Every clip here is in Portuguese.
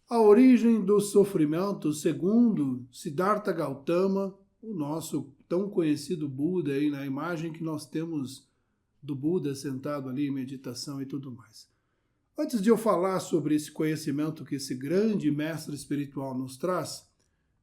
A origem do sofrimento, segundo Siddhartha Gautama, o nosso tão conhecido Buda, aí na imagem que nós temos do Buda sentado ali em meditação e tudo mais. Antes de eu falar sobre esse conhecimento que esse grande mestre espiritual nos traz,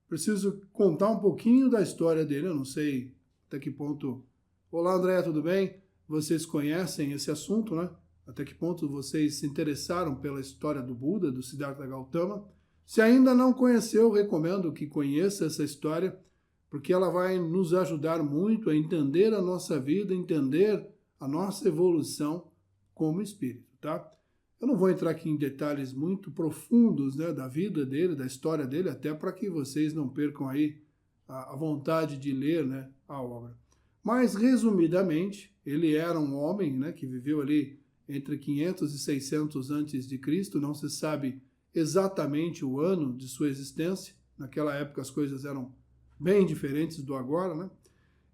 preciso contar um pouquinho da história dele. Eu não sei até que ponto... Olá, André, tudo bem? Vocês conhecem esse assunto, né? Até que ponto vocês se interessaram pela história do Buda, do Siddhartha Gautama. Se ainda não conheceu, recomendo que conheça essa história, porque ela vai nos ajudar muito a entender a nossa vida, entender a nossa evolução como espírito, tá? Eu não vou entrar aqui em detalhes muito profundos, né, da vida dele, da história dele, até para que vocês não percam aí a vontade de ler, né, a obra. Mas, resumidamente, ele era um homem, né, que viveu ali entre 500 e 600 a.C., não se sabe exatamente o ano de sua existência, naquela época as coisas eram bem diferentes do agora, né?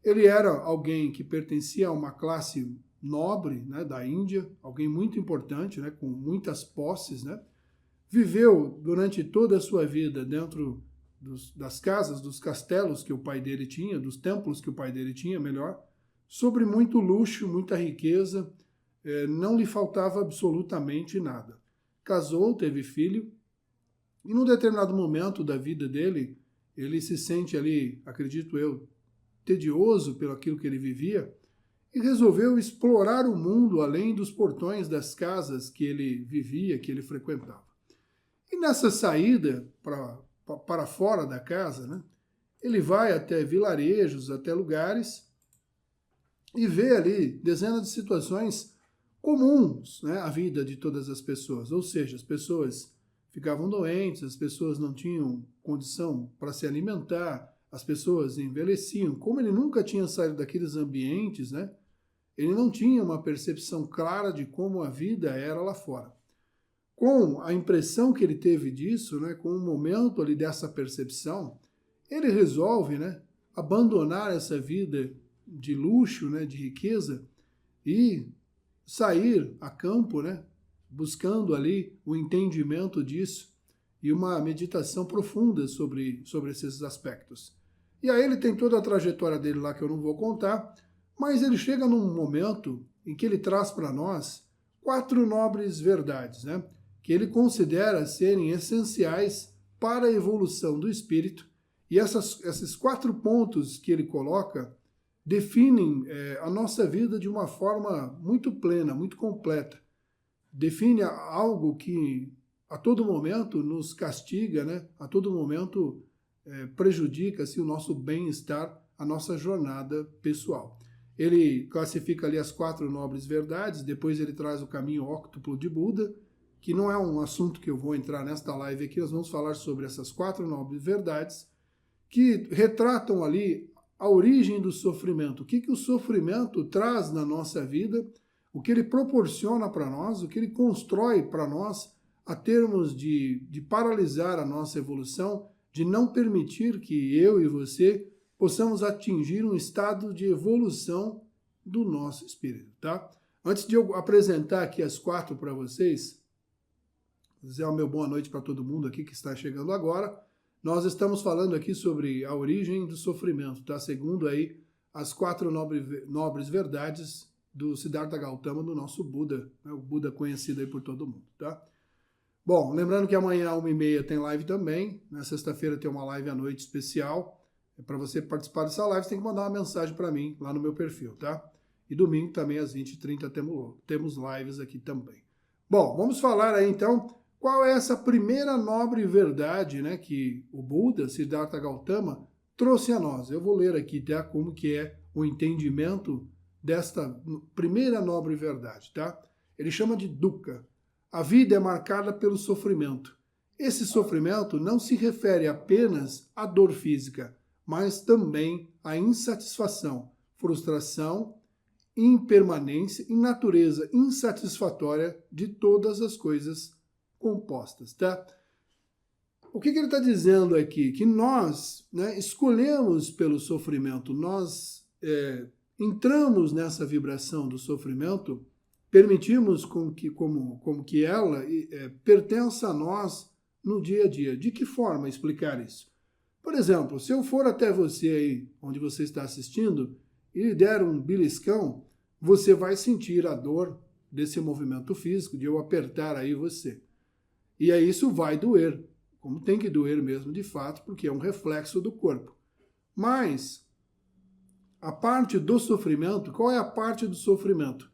Ele era alguém que pertencia a uma classe nobre, né, da Índia, alguém muito importante, né, com muitas posses, né? Viveu durante toda a sua vida dentro das casas, dos castelos que o pai dele tinha, dos templos que o pai dele tinha, melhor, sobre muito luxo, muita riqueza, não lhe faltava absolutamente nada. Casou, teve filho, e num determinado momento da vida dele, ele se sente ali, acredito eu, tedioso pelo aquilo que ele vivia, e resolveu explorar o mundo além dos portões das casas que ele vivia, que ele frequentava. E nessa saída para fora da casa, né, ele vai até vilarejos, até lugares, e vê ali dezenas de situações comuns, né, à vida de todas as pessoas. Ou seja, as pessoas ficavam doentes, as pessoas não tinham condição para se alimentar, as pessoas envelheciam. Como ele nunca tinha saído daqueles ambientes, né, ele não tinha uma percepção clara de como a vida era lá fora. Com a impressão que ele teve disso, né, com o momento ali dessa percepção, ele resolve, né, abandonar essa vida de luxo, né, de riqueza, e sair a campo, né, buscando ali o entendimento disso e uma meditação profunda sobre esses aspectos. E aí ele tem toda a trajetória dele lá que eu não vou contar, mas ele chega num momento em que ele traz para nós 4 nobres verdades, né, que ele considera serem essenciais para a evolução do espírito. E esses 4 pontos que ele coloca definem a nossa vida de uma forma muito plena, muito completa. Define algo que a todo momento nos castiga, né? A todo momento prejudica assim, o nosso bem-estar, a nossa jornada pessoal. Ele classifica ali as 4 nobres verdades, depois ele traz o caminho óctuplo de Buda, que não é um assunto que eu vou entrar nesta live aqui, nós vamos falar sobre essas 4 nobres verdades, que retratam ali a origem do sofrimento, o que o sofrimento traz na nossa vida, o que ele proporciona para nós, o que ele constrói para nós, a termos de paralisar a nossa evolução, de não permitir que eu e você possamos atingir um estado de evolução do nosso espírito, tá? Antes de eu apresentar aqui as 4 para vocês, dizer o meu boa noite para todo mundo aqui que está chegando agora. Nós estamos falando aqui sobre a origem do sofrimento, tá? Segundo aí as 4 nobres verdades do Siddhartha Gautama, do nosso Buda, né? O Buda conhecido aí por todo mundo, tá? Bom, lembrando que amanhã, 1h30, tem live também. Na sexta-feira tem uma live à noite especial. Para você participar dessa live, você tem que mandar uma mensagem para mim lá no meu perfil, tá? E domingo também, às 20h30, temos lives aqui também. Bom, vamos falar aí então... Qual é essa primeira nobre verdade, né, que o Buda, Siddhartha Gautama, trouxe a nós? Eu vou ler aqui, tá, como que é o entendimento desta primeira nobre verdade, tá? Ele chama de dukkha. A vida é marcada pelo sofrimento. Esse sofrimento não se refere apenas à dor física, mas também à insatisfação, frustração, impermanência e natureza insatisfatória de todas as coisas compostas, tá? O que ele está dizendo aqui? Que nós, né, escolhemos pelo sofrimento, nós entramos nessa vibração do sofrimento, permitimos como que ela pertença a nós no dia a dia. De que forma explicar isso? Por exemplo, se eu for até você aí, onde você está assistindo, e lhe der um beliscão, você vai sentir a dor desse movimento físico, de eu apertar aí você. E aí isso vai doer, como tem que doer mesmo de fato, porque é um reflexo do corpo. Mas a parte do sofrimento, qual é a parte do sofrimento?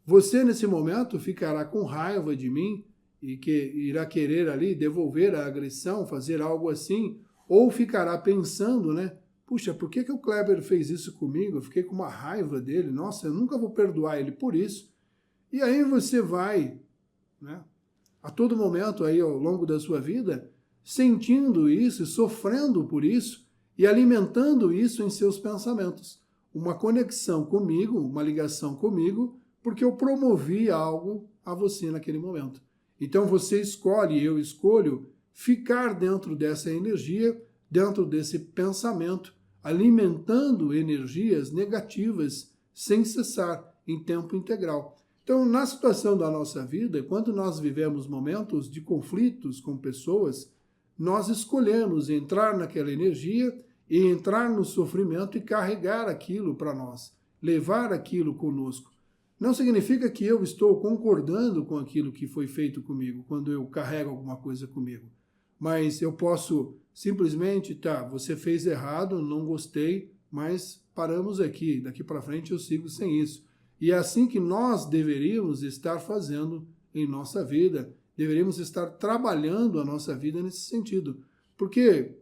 Você nesse momento ficará com raiva de mim e que irá querer ali devolver a agressão, fazer algo assim, ou ficará pensando, né? Puxa, por que o Kleber fez isso comigo? Eu fiquei com uma raiva dele. Nossa, eu nunca vou perdoar ele por isso. E aí você vai, né, a todo momento aí ao longo da sua vida, sentindo isso, sofrendo por isso e alimentando isso em seus pensamentos. Uma conexão comigo, uma ligação comigo, porque eu promovi algo a você naquele momento. Então você escolhe, eu escolho, ficar dentro dessa energia, dentro desse pensamento, alimentando energias negativas sem cessar, em tempo integral. Então, na situação da nossa vida, quando nós vivemos momentos de conflitos com pessoas, nós escolhemos entrar naquela energia e entrar no sofrimento e carregar aquilo para nós, levar aquilo conosco. Não significa que eu estou concordando com aquilo que foi feito comigo, quando eu carrego alguma coisa comigo. Mas eu posso simplesmente, tá, você fez errado, não gostei, mas paramos aqui, daqui para frente eu sigo sem isso. E é assim que nós deveríamos estar fazendo em nossa vida, deveríamos estar trabalhando a nossa vida nesse sentido. Porque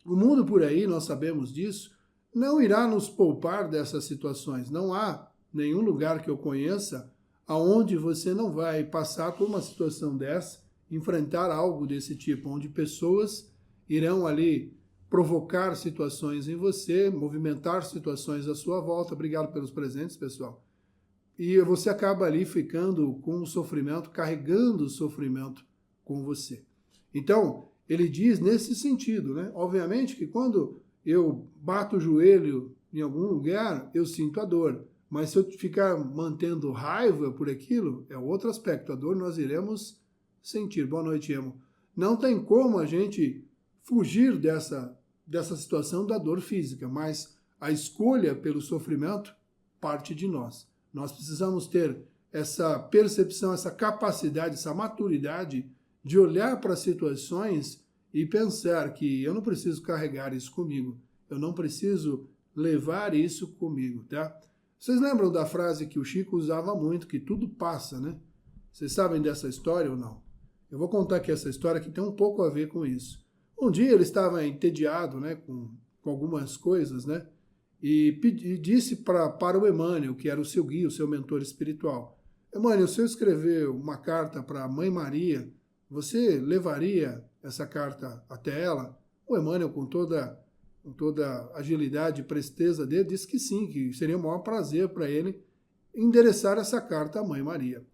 o mundo por aí, nós sabemos disso, não irá nos poupar dessas situações. Não há nenhum lugar que eu conheça aonde você não vai passar por uma situação dessa, enfrentar algo desse tipo, onde pessoas irão ali provocar situações em você, movimentar situações à sua volta. Obrigado pelos presentes, pessoal. E você acaba ali ficando com o sofrimento, carregando o sofrimento com você. Então, ele diz nesse sentido, né? Obviamente que quando eu bato o joelho em algum lugar, eu sinto a dor. Mas se eu ficar mantendo raiva por aquilo, é outro aspecto. A dor nós iremos sentir. Boa noite, Emo. Não tem como a gente fugir dessa situação da dor física, mas a escolha pelo sofrimento parte de nós. Nós precisamos ter essa percepção, essa capacidade, essa maturidade de olhar para as situações e pensar que eu não preciso carregar isso comigo, eu não preciso levar isso comigo, tá? Vocês lembram da frase que o Chico usava muito, que tudo passa, né? Vocês sabem dessa história ou não? Eu vou contar aqui essa história que tem um pouco a ver com isso. Um dia ele estava entediado, né, com algumas coisas, né? E disse para o Emmanuel, que era o seu guia, o seu mentor espiritual: Emmanuel, se eu escrever uma carta para a Mãe Maria, você levaria essa carta até ela? O Emmanuel, com toda agilidade e presteza dele, disse que sim, que seria o maior prazer para ele endereçar essa carta à Mãe Maria.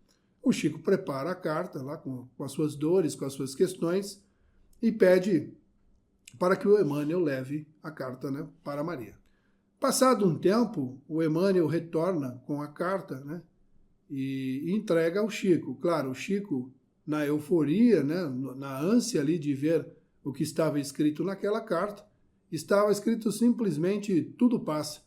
O Chico prepara a carta lá com as suas dores, com as suas questões, e pede para que o Emmanuel leve a carta, né, para Maria. Passado um tempo, o Emmanuel retorna com a carta, né, e entrega ao Chico. Claro, o Chico, na euforia, né, na ânsia ali de ver o que estava escrito naquela carta, estava escrito simplesmente tudo passa.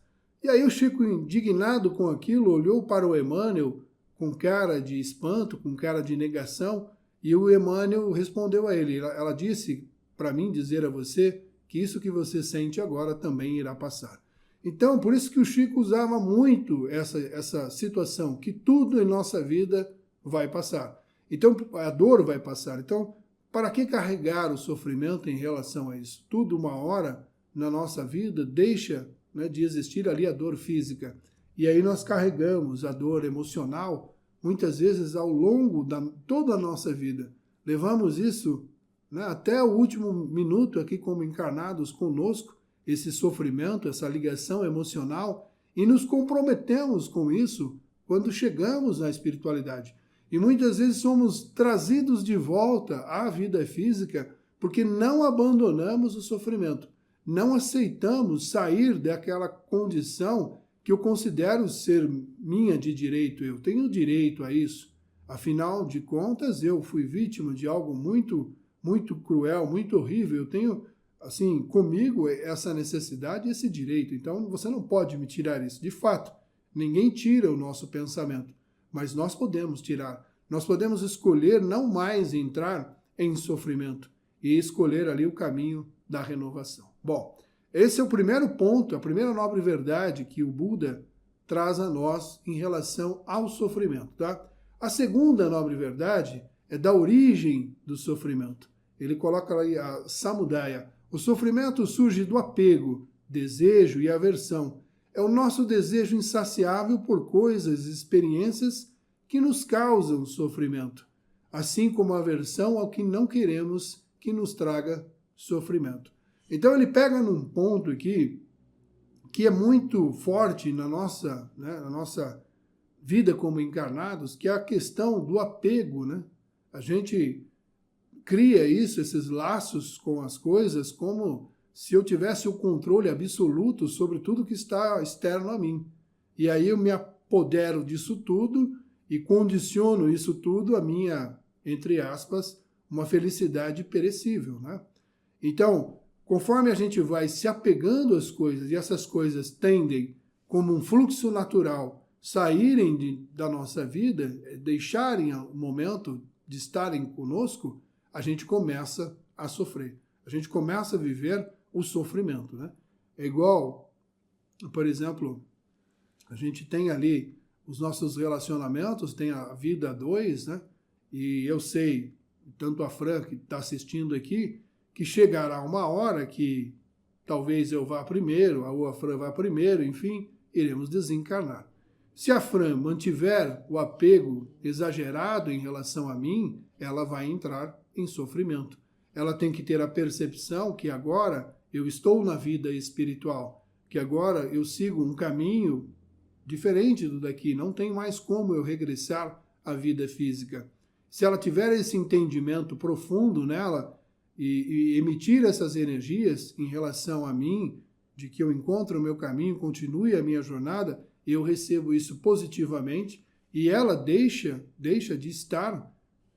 E aí o Chico, indignado com aquilo, olhou para o Emmanuel com cara de espanto, com cara de negação, e o Emmanuel respondeu a ele. Ela disse para mim dizer a você que isso que você sente agora também irá passar. Então, por isso que o Chico usava muito essa situação, que tudo em nossa vida vai passar. Então, a dor vai passar. Então, para que carregar o sofrimento em relação a isso? Tudo, uma hora, na nossa vida, deixa, né, de existir ali a dor física. E aí nós carregamos a dor emocional, muitas vezes, ao longo de toda a nossa vida. Levamos isso, né, até o último minuto aqui como encarnados conosco, esse sofrimento, essa ligação emocional, e nos comprometemos com isso quando chegamos na espiritualidade. E muitas vezes somos trazidos de volta à vida física porque não abandonamos o sofrimento, não aceitamos sair daquela condição que eu considero ser minha de direito. Eu tenho direito a isso. Afinal de contas, eu fui vítima de algo muito, muito cruel, muito horrível. Eu tenho, assim, comigo essa necessidade e esse direito. Então, você não pode me tirar isso. De fato, ninguém tira o nosso pensamento, mas nós podemos tirar. Nós podemos escolher não mais entrar em sofrimento e escolher ali o caminho da renovação. Bom, esse é o primeiro ponto, a primeira nobre verdade que o Buda traz a nós em relação ao sofrimento, tá? A segunda nobre verdade é da origem do sofrimento. Ele coloca aí a samudaya. O sofrimento surge do apego, desejo e aversão. É o nosso desejo insaciável por coisas e experiências que nos causam sofrimento, assim como a aversão ao que não queremos que nos traga sofrimento. Então ele pega num ponto aqui que é muito forte na nossa vida como encarnados, que é a questão do apego, né? A gente cria isso, esses laços com as coisas, como se eu tivesse o controle absoluto sobre tudo que está externo a mim. E aí eu me apodero disso tudo e condiciono isso tudo à minha, entre aspas, uma felicidade perecível, né? Então, conforme a gente vai se apegando às coisas, e essas coisas tendem, como um fluxo natural, saírem da nossa vida, deixarem o momento de estarem conosco, a gente começa a sofrer. A gente começa a viver o sofrimento, né? É igual, por exemplo, a gente tem ali os nossos relacionamentos, tem a vida a dois, né? E eu sei, tanto a Fran que está assistindo aqui, que chegará uma hora que talvez eu vá primeiro, ou a Fran vá primeiro, enfim, iremos desencarnar. Se a Fran mantiver o apego exagerado em relação a mim, ela vai entrar em sofrimento. Ela tem que ter a percepção que agora eu estou na vida espiritual, que agora eu sigo um caminho diferente do daqui, não tem mais como eu regressar à vida física. Se ela tiver esse entendimento profundo nela e emitir essas energias em relação a mim, de que eu encontro o meu caminho, continue a minha jornada, eu recebo isso positivamente e ela deixa de estar,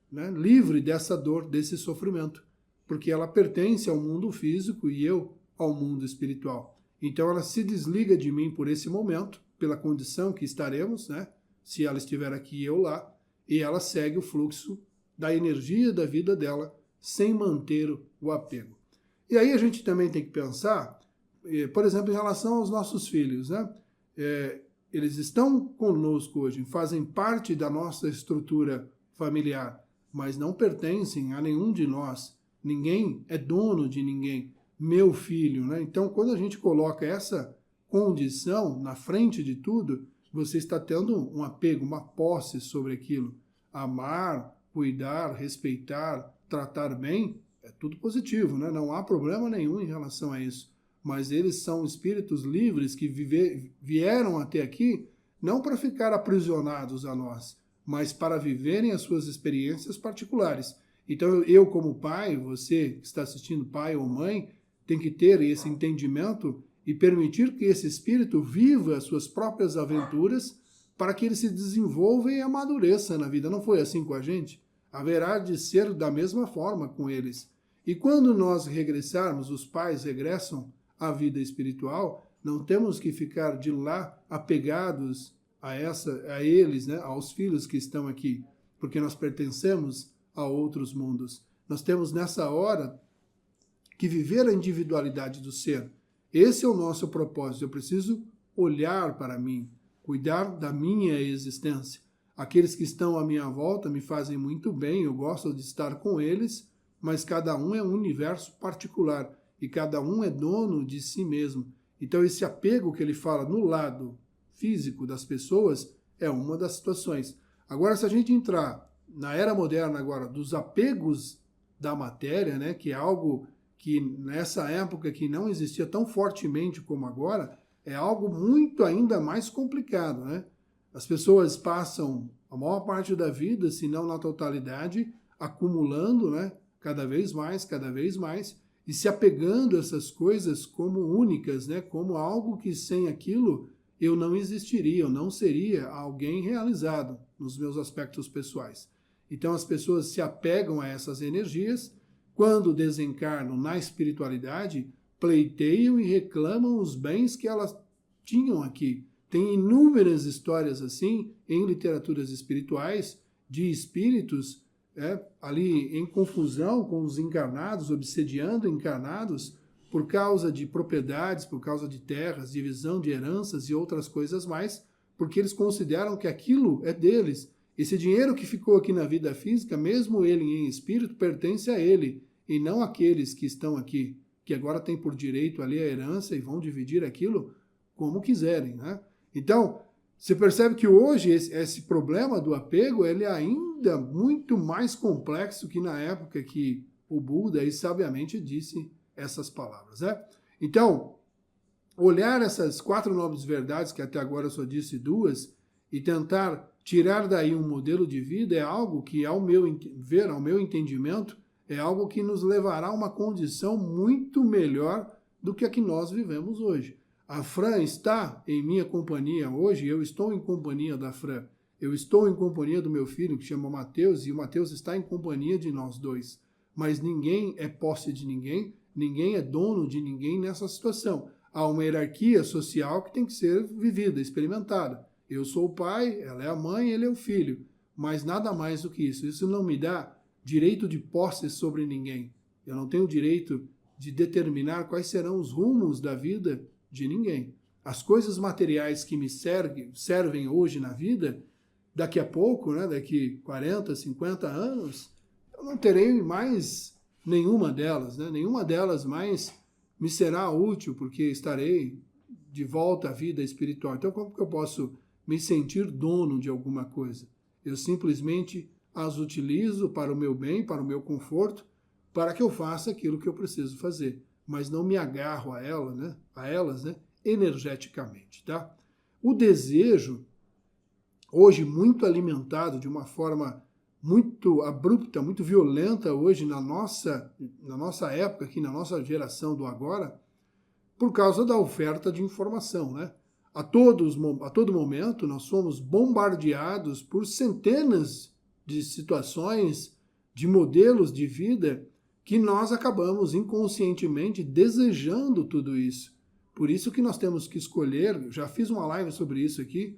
né, livre dessa dor, desse sofrimento, porque ela pertence ao mundo físico e eu ao mundo espiritual. Então ela se desliga de mim por esse momento, pela condição que estaremos, né, se ela estiver aqui e eu lá, e ela segue o fluxo da energia da vida dela sem manter o apego. E aí a gente também tem que pensar, por exemplo, em relação aos nossos filhos, né? Eles estão conosco hoje, fazem parte da nossa estrutura familiar, mas não pertencem a nenhum de nós. Ninguém é dono de ninguém. Meu filho, né? Então, quando a gente coloca essa condição na frente de tudo, você está tendo um apego, uma posse sobre aquilo. Amar, cuidar, respeitar, tratar bem, é tudo positivo, né? Não há problema nenhum em relação a isso. Mas eles são espíritos livres que vieram até aqui não para ficar aprisionados a nós, mas para viverem as suas experiências particulares. Então eu como pai, você que está assistindo, pai ou mãe, tem que ter esse entendimento e permitir que esse espírito viva as suas próprias aventuras para que ele se desenvolva e amadureça na vida. Não foi assim com a gente? Haverá de ser da mesma forma com eles. E quando nós regressarmos, os pais regressam à vida espiritual, não temos que ficar de lá apegados a eles, né, aos filhos que estão aqui, porque nós pertencemos a outros mundos. Nós temos nessa hora que viver a individualidade do ser. Esse é o nosso propósito. Eu preciso olhar para mim, cuidar da minha existência. Aqueles que estão à minha volta me fazem muito bem, eu gosto de estar com eles, mas cada um é um universo particular e cada um é dono de si mesmo. Então esse apego que ele fala no lado físico das pessoas é uma das situações. Agora, se a gente entrar na era moderna agora dos apegos da matéria, né, que é algo que nessa época que não existia tão fortemente como agora, é algo muito ainda mais complicado, né? As pessoas passam a maior parte da vida, se não na totalidade, acumulando, né, cada vez mais, e se apegando a essas coisas como únicas, né, como algo que sem aquilo eu não existiria, eu não seria alguém realizado nos meus aspectos pessoais. Então as pessoas se apegam a essas energias quando desencarnam na espiritualidade, pleiteiam e reclamam os bens que elas tinham aqui. Tem inúmeras histórias assim em literaturas espirituais de espíritos ali em confusão com os encarnados, obsediando encarnados por causa de propriedades, por causa de terras, divisão de heranças e outras coisas mais, porque eles consideram que aquilo é deles. Esse dinheiro que ficou aqui na vida física, mesmo ele em espírito, pertence a ele, e não àqueles que estão aqui, que agora têm por direito ali a herança e vão dividir aquilo como quiserem, né? Então, você percebe que hoje esse problema do apego ele é ainda muito mais complexo que na época que o Buda aí sabiamente disse essas palavras, né? Então, olhar essas 4 nobres verdades, que até agora eu só disse 2, e tentar tirar daí um modelo de vida é algo que, ao meu entendimento, é algo que nos levará a uma condição muito melhor do que a que nós vivemos hoje. A Fran está em minha companhia hoje, eu estou em companhia da Fran. Eu estou em companhia do meu filho, que chama Mateus, e o Mateus está em companhia de nós dois. Mas ninguém é posse de ninguém, ninguém é dono de ninguém nessa situação. Há uma hierarquia social que tem que ser vivida, experimentada. Eu sou o pai, ela é a mãe, ele é o filho. Mas nada mais do que isso. Isso não me dá direito de posse sobre ninguém. Eu não tenho direito de determinar quais serão os rumos da vida de ninguém. As coisas materiais que me servem hoje na vida, daqui a pouco, né, daqui 40, 50 anos, eu não terei mais nenhuma delas, né? Nenhuma delas mais me será útil, porque estarei de volta à vida espiritual. Então, como que eu posso me sentir dono de alguma coisa? Eu simplesmente as utilizo para o meu bem, para o meu conforto, para que eu faça aquilo que eu preciso fazer. Mas não me agarro a elas, energeticamente, tá? O desejo, hoje muito alimentado de uma forma muito abrupta, muito violenta hoje na nossa época, aqui na nossa geração do agora, por causa da oferta de informação, né? A todo momento nós somos bombardeados por centenas de situações, de modelos de vida que nós acabamos inconscientemente desejando tudo isso. Por isso que nós temos que escolher, já fiz uma live sobre isso aqui,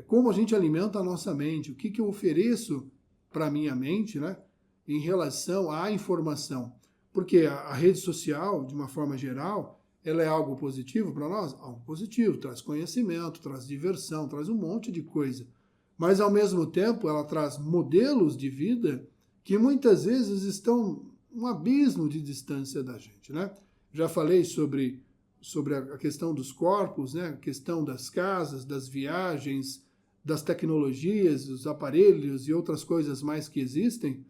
como a gente alimenta a nossa mente, o que eu ofereço para a minha mente, né, em relação à informação. Porque a rede social, de uma forma geral, ela é algo positivo para nós? Algo positivo, traz conhecimento, traz diversão, traz um monte de coisa. Mas, ao mesmo tempo, ela traz modelos de vida que muitas vezes estão um abismo de distância da gente, né? Já falei sobre a questão dos corpos, né? A questão das casas, das viagens, das tecnologias, dos aparelhos e outras coisas mais que existem.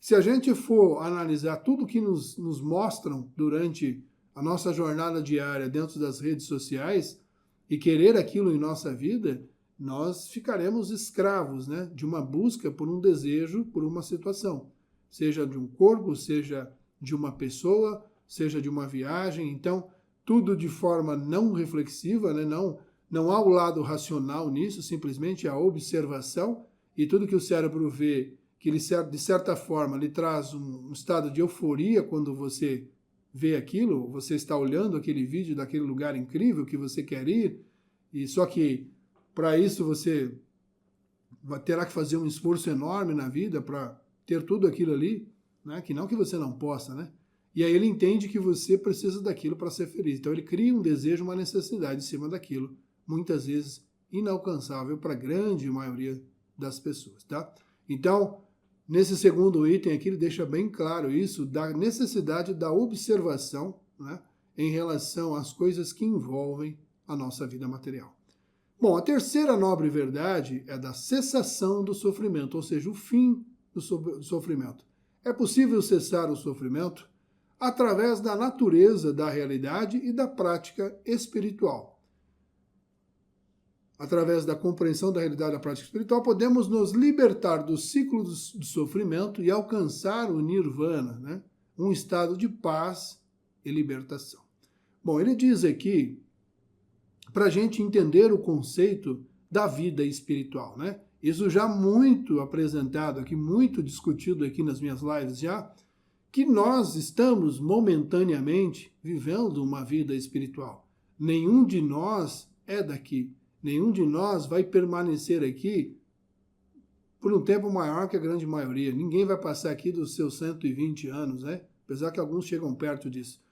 Se a gente for analisar tudo que nos mostram durante a nossa jornada diária dentro das redes sociais e querer aquilo em nossa vida, nós ficaremos escravos, né? De uma busca por um desejo, por uma situação. Seja de um corpo, seja de uma pessoa, seja de uma viagem. Então, tudo de forma não reflexiva, né? Não há o lado racional nisso, simplesmente a observação, e tudo que o cérebro vê, que ele, de certa forma, lhe traz um estado de euforia quando você vê aquilo, você está olhando aquele vídeo daquele lugar incrível que você quer ir, e só que para isso você terá que fazer um esforço enorme na vida para ter tudo aquilo ali, né? Que não que você não possa, né? E aí ele entende que você precisa daquilo para ser feliz. Então ele cria um desejo, uma necessidade em cima daquilo, muitas vezes inalcançável para a grande maioria das pessoas, tá? Então, nesse segundo item aqui, ele deixa bem claro isso, da necessidade da observação, né, em relação às coisas que envolvem a nossa vida material. Bom, a terceira nobre verdade é da cessação do sofrimento, ou seja, o fim do sofrimento. É possível cessar o sofrimento através da natureza da realidade e da prática espiritual. Através da compreensão da realidade da prática espiritual, podemos nos libertar do ciclo do sofrimento e alcançar o nirvana, né? Um estado de paz e libertação. Bom, ele diz aqui, para a gente entender o conceito da vida espiritual, né? Isso já muito apresentado aqui, muito discutido aqui nas minhas lives já, que nós estamos momentaneamente vivendo uma vida espiritual. Nenhum de nós é daqui. Nenhum de nós vai permanecer aqui por um tempo maior que a grande maioria. Ninguém vai passar aqui dos seus 120 anos, né? Apesar que alguns chegam perto disso.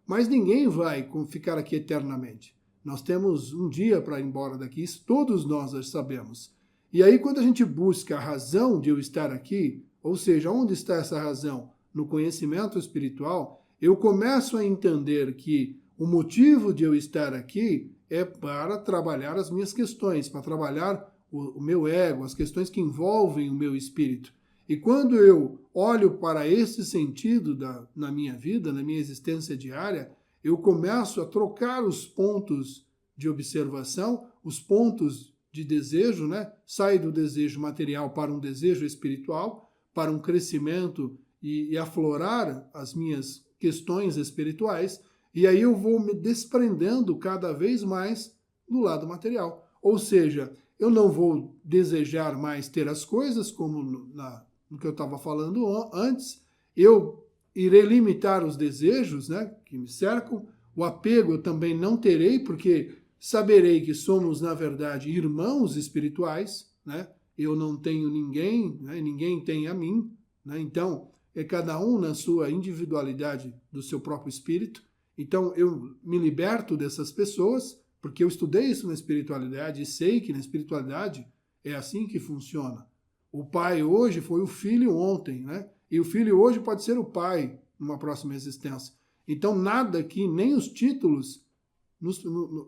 Mas ninguém vai ficar aqui eternamente. Nós temos um dia para ir embora daqui, isso todos nós já sabemos. E aí, quando a gente busca a razão de eu estar aqui, ou seja, onde está essa razão? No conhecimento espiritual, eu começo a entender que o motivo de eu estar aqui é para trabalhar as minhas questões, para trabalhar o meu ego, as questões que envolvem o meu espírito. E quando eu olho para esse sentido na minha vida, na minha existência diária, eu começo a trocar os pontos de observação, os pontos de desejo, né? Sai do desejo material para um desejo espiritual, para um crescimento e aflorar as minhas questões espirituais, e aí eu vou me desprendendo cada vez mais do lado material. Ou seja, eu não vou desejar mais ter as coisas, como no que eu estava falando antes, eu irei limitar os desejos, né, que me cercam, o apego eu também não terei, porque saberei que somos, na verdade, irmãos espirituais, né? Eu não tenho ninguém, né? Ninguém tem a mim, né? Então, é cada um na sua individualidade do seu próprio espírito. Então, eu me liberto dessas pessoas, porque eu estudei isso na espiritualidade e sei que na espiritualidade é assim que funciona. O pai hoje foi o filho ontem, né? E o filho hoje pode ser o pai numa próxima existência. Então, nada aqui, nem os títulos,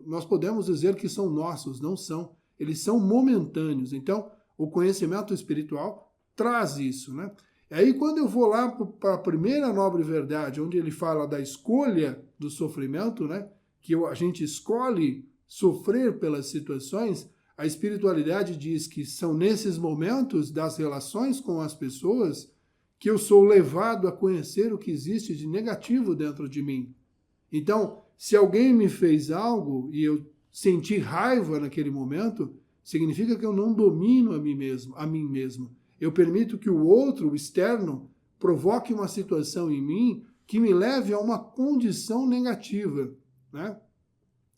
nós podemos dizer que são nossos, não são. Eles são momentâneos. Então, o conhecimento espiritual traz isso, né? E aí, quando eu vou lá para a primeira nobre verdade, onde ele fala da escolha do sofrimento, né? Que a gente escolhe sofrer pelas situações, a espiritualidade diz que são nesses momentos das relações com as pessoas que eu sou levado a conhecer o que existe de negativo dentro de mim. Então, se alguém me fez algo e eu senti raiva naquele momento, significa que eu não domino a mim mesmo. Eu permito que o outro, o externo, provoque uma situação em mim que me leve a uma condição negativa, né?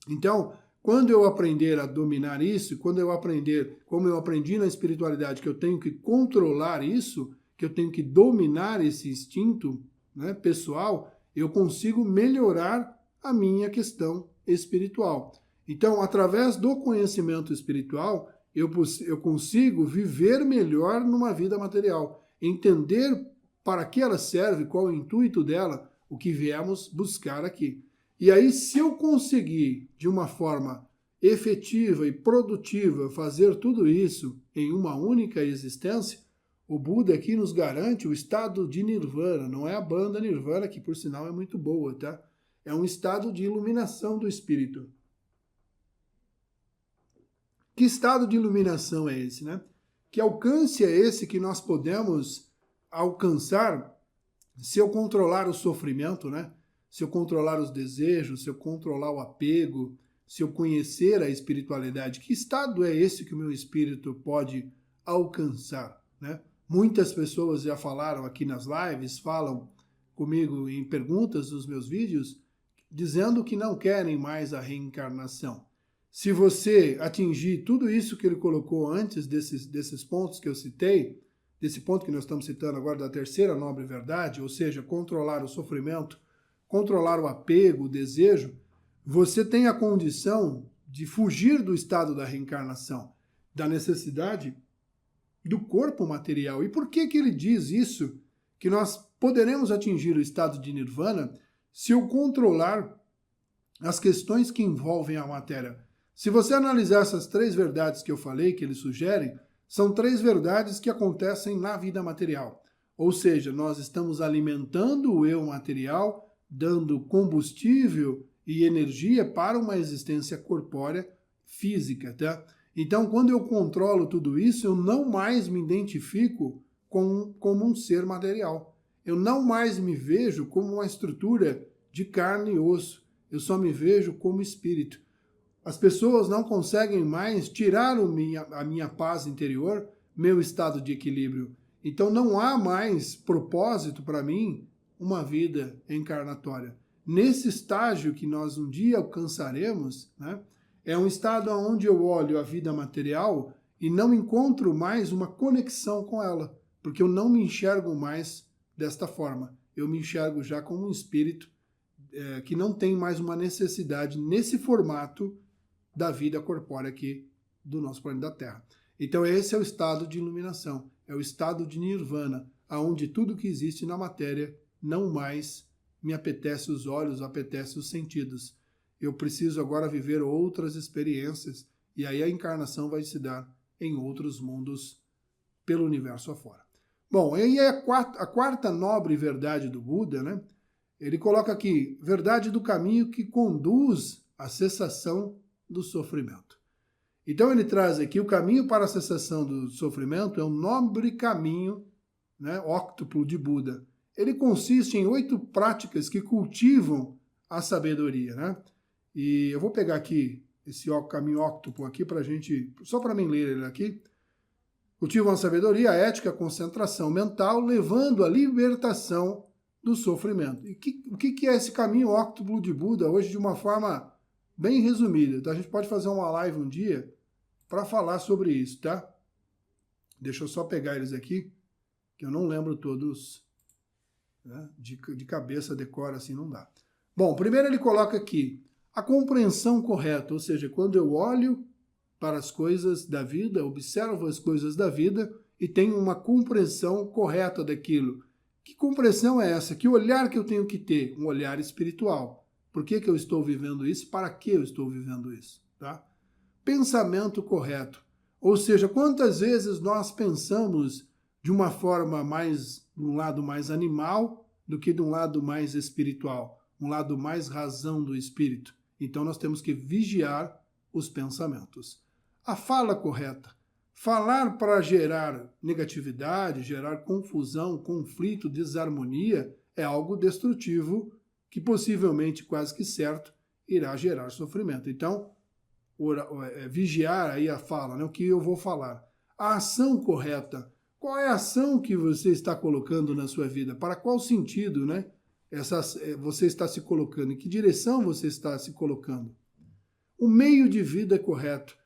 Então, quando eu aprender a dominar isso, quando eu aprender, como eu aprendi na espiritualidade, que eu tenho que controlar isso, que eu tenho que dominar esse instinto, né, pessoal, eu consigo melhorar a minha questão espiritual. Então, através do conhecimento espiritual, eu consigo viver melhor numa vida material, entender para que ela serve, qual é o intuito dela, o que viemos buscar aqui. E aí, se eu conseguir, de uma forma efetiva e produtiva, fazer tudo isso em uma única existência, o Buda aqui nos garante o estado de Nirvana. Não é a banda Nirvana, que por sinal é muito boa, tá? É um estado de iluminação do espírito. Que estado de iluminação é esse, né? Que alcance é esse que nós podemos alcançar se eu controlar o sofrimento, né? Se eu controlar os desejos, se eu controlar o apego, se eu conhecer a espiritualidade. Que estado é esse que o meu espírito pode alcançar, né? Muitas pessoas já falaram aqui nas lives, falam comigo em perguntas dos meus vídeos, dizendo que não querem mais a reencarnação. Se você atingir tudo isso que ele colocou antes desses pontos que eu citei, desse ponto que nós estamos citando agora da terceira nobre verdade, ou seja, controlar o sofrimento, controlar o apego, o desejo, você tem a condição de fugir do estado da reencarnação, da necessidade do corpo material. E por que ele diz isso? Que nós poderemos atingir o estado de nirvana se eu controlar as questões que envolvem a matéria. Se você analisar essas três verdades que eu falei, que eles sugerem, são três verdades que acontecem na vida material. Ou seja, nós estamos alimentando o eu material, dando combustível e energia para uma existência corpórea física, tá? Então, quando eu controlo tudo isso, eu não mais me identifico como um ser material. Eu não mais me vejo como uma estrutura de carne e osso. Eu só me vejo como espírito. As pessoas não conseguem mais tirar a minha paz interior, meu estado de equilíbrio. Então não há mais propósito para mim uma vida encarnatória. Nesse estágio que nós um dia alcançaremos, né, é um estado onde eu olho a vida material e não encontro mais uma conexão com ela, porque eu não me enxergo mais desta forma. Eu me enxergo já como um espírito que não tem mais uma necessidade nesse formato da vida corpórea aqui do nosso planeta Terra. Então esse é o estado de iluminação, é o estado de nirvana, onde tudo que existe na matéria não mais me apetece os olhos, apetece os sentidos. Eu preciso agora viver outras experiências e aí a encarnação vai se dar em outros mundos pelo universo afora. Bom, aí é a quarta nobre verdade do Buda, né? Ele coloca aqui, verdade do caminho que conduz à cessação do sofrimento. Então ele traz aqui o caminho para a cessação do sofrimento é um nobre caminho, né, óctuplo de Buda. Ele consiste em 8 práticas que cultivam a sabedoria, né? E eu vou pegar aqui esse caminho óctuplo aqui para a gente, só para mim ler ele aqui. Cultivam a sabedoria, a ética, a concentração mental, levando à libertação do sofrimento. E o que é esse caminho óctuplo de Buda hoje de uma forma bem resumida? Então a gente pode fazer uma live um dia para falar sobre isso, tá? Deixa eu só pegar eles aqui, que eu não lembro todos, né? De cabeça, decora assim, não dá. Bom, primeiro ele coloca aqui a compreensão correta, ou seja, quando eu olho para as coisas da vida, observo as coisas da vida e tenho uma compreensão correta daquilo. Que compreensão é essa? Que olhar que eu tenho que ter? Um olhar espiritual. Por que eu estou vivendo isso? Para que eu estou vivendo isso? Tá? Pensamento correto. Ou seja, quantas vezes nós pensamos de uma forma mais, de um lado mais animal do que de um lado mais espiritual, um lado mais razão do espírito. Então nós temos que vigiar os pensamentos. A fala correta. Falar para gerar negatividade, gerar confusão, conflito, desarmonia, é algo destrutivo que possivelmente, quase que certo, irá gerar sofrimento. Então, vigiar aí a fala, né? O que eu vou falar. A ação correta. Qual é a ação que você está colocando na sua vida? Para qual sentido, né? Você está se colocando? Em que direção você está se colocando? O meio de vida correto.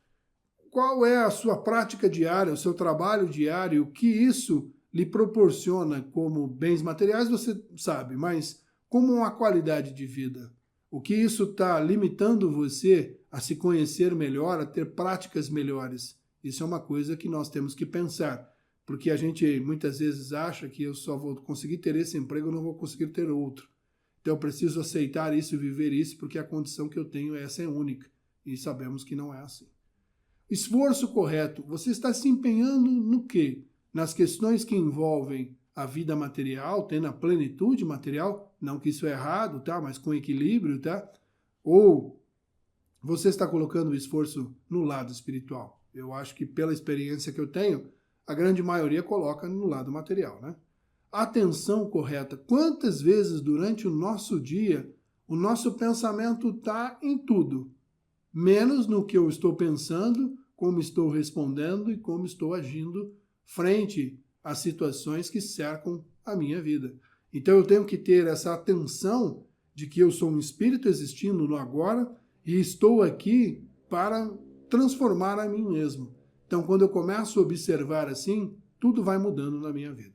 Qual é a sua prática diária, o seu trabalho diário, o que isso lhe proporciona como bens materiais, você sabe, mas como uma qualidade de vida? O que isso está limitando você a se conhecer melhor, a ter práticas melhores? Isso é uma coisa que nós temos que pensar, porque a gente muitas vezes acha que eu só vou conseguir ter esse emprego, eu não vou conseguir ter outro. Então eu preciso aceitar isso e viver isso, porque a condição que eu tenho essa é única. E sabemos que não é assim. Esforço correto. Você está se empenhando no quê? Nas questões que envolvem a vida material, tendo a plenitude material, não que isso é errado, tá? Mas com equilíbrio, tá? Ou você está colocando o esforço no lado espiritual? Eu acho que pela experiência que eu tenho, a grande maioria coloca no lado material, né? Atenção correta. Quantas vezes durante o nosso dia o nosso pensamento está em tudo? Menos no que eu estou pensando, como estou respondendo e como estou agindo frente às situações que cercam a minha vida. Então eu tenho que ter essa atenção de que eu sou um espírito existindo no agora e estou aqui para transformar a mim mesmo. Então quando eu começo a observar assim, tudo vai mudando na minha vida.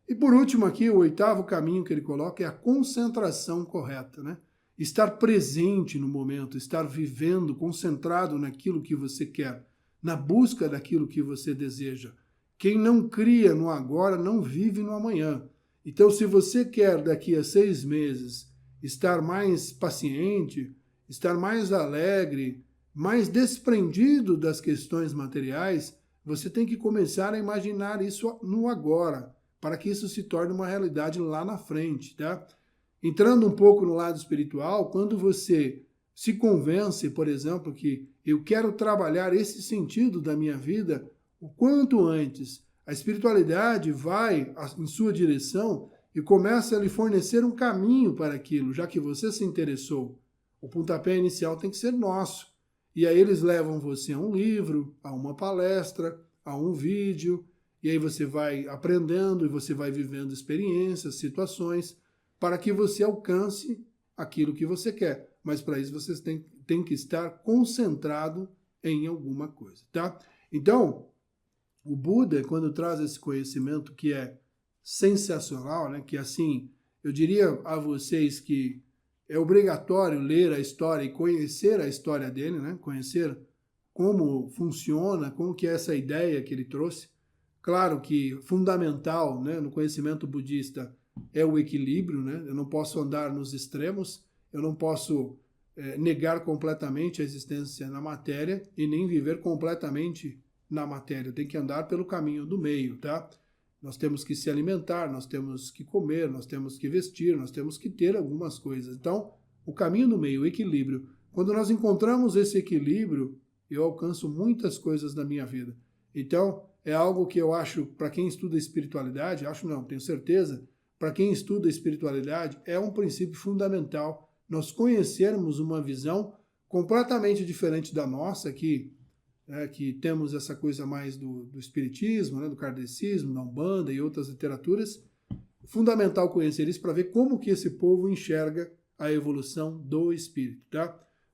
E por último aqui, o 8º caminho que ele coloca é a concentração correta, né? Estar presente no momento, estar vivendo, concentrado naquilo que você quer, na busca daquilo que você deseja. Quem não cria no agora não vive no amanhã. Então, se você quer daqui a 6 meses estar mais paciente, estar mais alegre, mais desprendido das questões materiais, você tem que começar a imaginar isso no agora, para que isso se torne uma realidade lá na frente, tá? Entrando um pouco no lado espiritual, quando você se convence, por exemplo, que eu quero trabalhar esse sentido da minha vida, o quanto antes a espiritualidade vai em sua direção e começa a lhe fornecer um caminho para aquilo, já que você se interessou. O pontapé inicial tem que ser nosso. E aí eles levam você a um livro, a uma palestra, a um vídeo, e aí você vai aprendendo e você vai vivendo experiências, situações, para que você alcance aquilo que você quer. Mas para isso você tem que estar concentrado em alguma coisa, tá? Então, o Buda, quando traz esse conhecimento que é sensacional, né? Que assim, eu diria a vocês que é obrigatório ler a história e conhecer a história dele, né? Conhecer como funciona, como que é essa ideia que ele trouxe. Claro que fundamental, né, no conhecimento budista é o equilíbrio, né? Eu não posso andar nos extremos, eu não posso negar completamente a existência na matéria e nem viver completamente na matéria. Eu tenho que andar pelo caminho do meio, tá? Nós temos que se alimentar, nós temos que comer, nós temos que vestir, nós temos que ter algumas coisas. Então, o caminho do meio, o equilíbrio. Quando nós encontramos esse equilíbrio, eu alcanço muitas coisas na minha vida. Então, é algo que eu acho, para quem estuda espiritualidade, acho não, tenho certeza, para quem estuda espiritualidade, é um princípio fundamental nós conhecermos uma visão completamente diferente da nossa, que temos essa coisa mais do espiritismo, né, do kardecismo, da Umbanda e outras literaturas. Fundamental conhecer isso para ver como que esse povo enxerga a evolução do espírito, tá?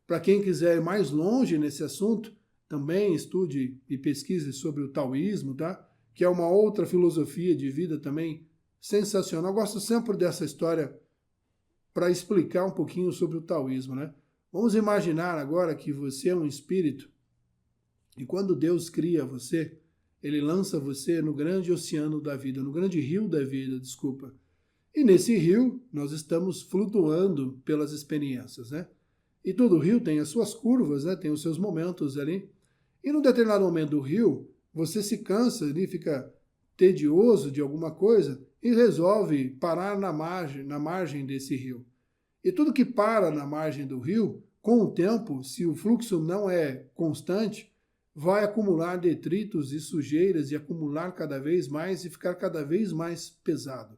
Para quem quiser ir mais longe nesse assunto, também estude e pesquise sobre o taoísmo, tá? Que é uma outra filosofia de vida também sensacional. Eu gosto sempre dessa história para explicar um pouquinho sobre o taoísmo, né? Vamos imaginar agora que você é um espírito e quando Deus cria você, ele lança você no grande oceano da vida, no grande rio da vida, desculpa. E nesse rio nós estamos flutuando pelas experiências, né? E todo rio tem as suas curvas, né? Tem os seus momentos ali. E num determinado momento do rio, você se cansa ali, fica tedioso de alguma coisa e resolve parar na margem desse rio. E tudo que para na margem do rio, com o tempo, se o fluxo não é constante, vai acumular detritos e sujeiras e acumular cada vez mais e ficar cada vez mais pesado.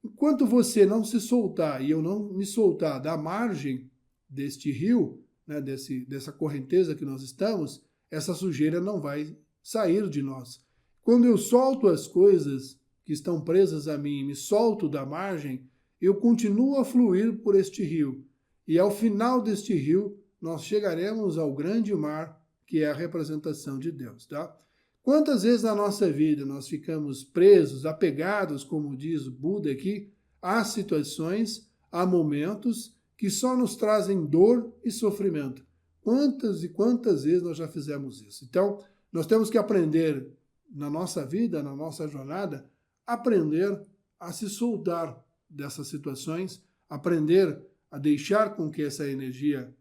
Enquanto você não se soltar e eu não me soltar da margem deste rio, né, dessa correnteza que nós estamos, essa sujeira não vai sair de nós. Quando eu solto as coisas que estão presas a mim e me solto da margem, eu continuo a fluir por este rio. E ao final deste rio, nós chegaremos ao grande mar, que é a representação de Deus, tá? Quantas vezes na nossa vida nós ficamos presos, apegados, como diz o Buda aqui, a situações, a momentos que só nos trazem dor e sofrimento. Quantas e quantas vezes nós já fizemos isso? Então, nós temos que aprender na nossa vida, na nossa jornada, aprender a se soltar dessas situações, aprender a deixar com que essa energia,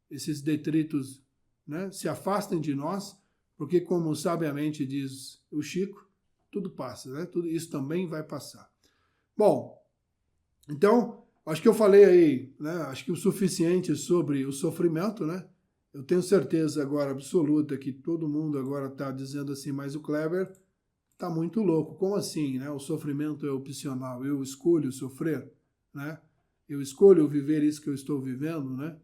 esses detritos, né, se afastem de nós, porque como sabiamente diz o Chico, tudo passa, né? Tudo isso também vai passar. Bom, então, acho que eu falei aí, né, acho que o suficiente sobre o sofrimento, né? Eu tenho certeza agora absoluta que todo mundo agora está dizendo assim, mas o Kleber está muito louco. Como assim, né? O sofrimento é opcional, eu escolho sofrer, né? Eu escolho viver isso que eu estou vivendo, né?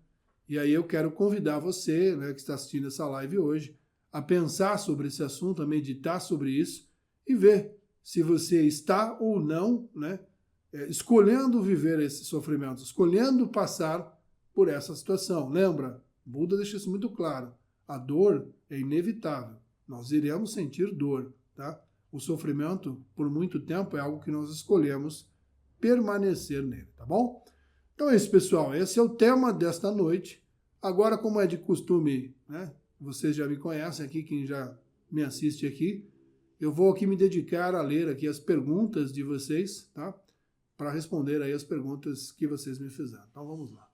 E aí eu quero convidar você, né, que está assistindo essa live hoje, a pensar sobre esse assunto, a meditar sobre isso e ver se você está ou não, né, escolhendo viver esse sofrimento, escolhendo passar por essa situação. Lembra? Buda deixa isso muito claro. A dor é inevitável. Nós iremos sentir dor, tá? O sofrimento, por muito tempo, é algo que nós escolhemos permanecer nele, tá bom? Então é isso, pessoal. Esse é o tema desta noite. Agora, como é de costume, né? Vocês já me conhecem aqui, quem já me assiste aqui, eu vou aqui me dedicar a ler aqui as perguntas de vocês, tá? Para responder aí as perguntas que vocês me fizeram. Então vamos lá.